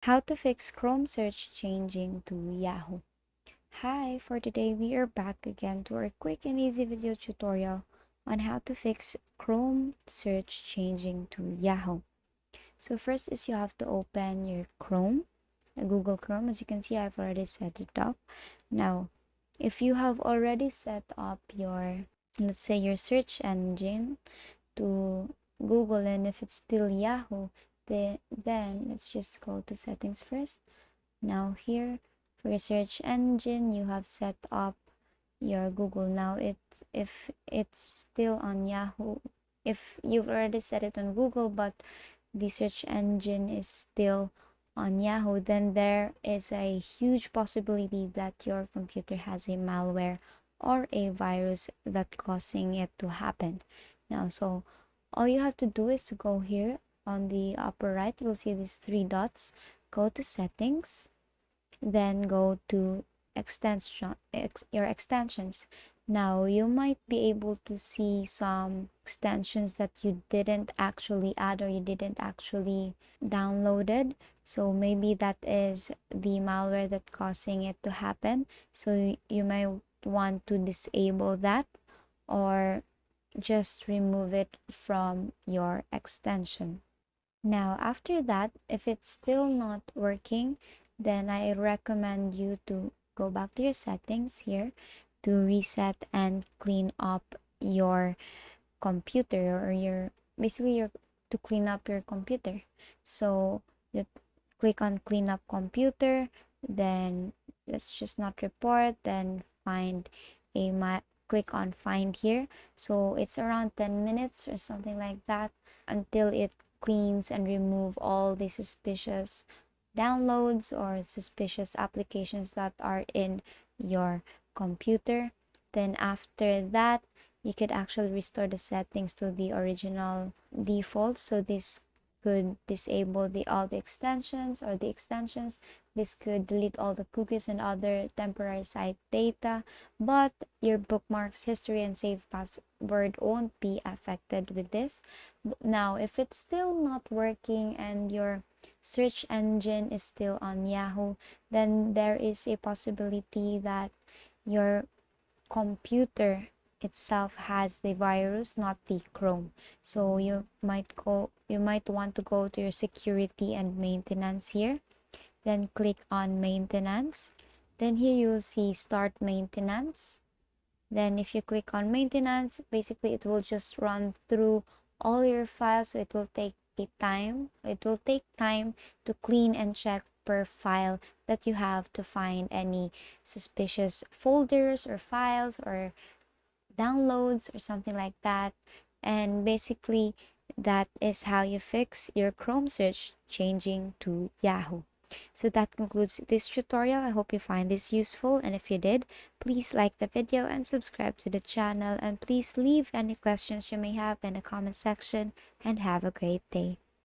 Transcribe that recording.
How to fix Chrome search changing to Yahoo. Hi, for today we are back again to our quick and easy video tutorial on how to fix Chrome search changing to Yahoo. So first is you have to open your Chrome, Google Chrome. As you can see, I've already set it up. Now, if you have already set up your, let's say your search engine to Google, and if it's still Yahoo, then let's just go to settings first. Now here for your search engine, you have set up your Google. Now if it's still on Yahoo, if you've already set it on Google but the search engine is still on Yahoo, then there is a huge possibility that your computer has a malware or a virus that causing it to happen. Now, so all you have to do is to go here on the upper right. You'll see these three dots. Go to settings, then go to your extensions. Now you might be able to see some extensions that you didn't actually add or you didn't actually downloaded, so maybe that is the malware that causing it to happen. So you might want to disable that or just remove it from your extension. Now, after that, if it's still not working, then I recommend you to go back to your settings here to reset and clean up your computer, or your basically your to clean up your computer. So you click on clean up computer, then let's just not report, then find a click on find here. So it's around 10 minutes or something like that until it cleans and remove all the suspicious downloads or suspicious applications that are in your computer. Then after that, you could actually restore the settings to the original default. So this could disable all the extensions or the extensions. This could delete all the cookies and other temporary site data, but your bookmarks, history, and save password won't be affected with this. Now, if it's still not working and your search engine is still on Yahoo, then there is a possibility that your computer itself has the virus, not the Chrome. So you might want to go to your security and maintenance here, then click on maintenance. Then here you'll see start maintenance. Then if you click on maintenance, basically it will just run through all your files. So it will take time to clean and check per file that you have to find any suspicious folders or files or downloads or something like that. And basically that is how you fix your Chrome search changing to Yahoo. So that concludes this tutorial. I hope you find this useful, and if you did, please like the video and subscribe to the channel, and please leave any questions you may have in the comment section, and have a great day.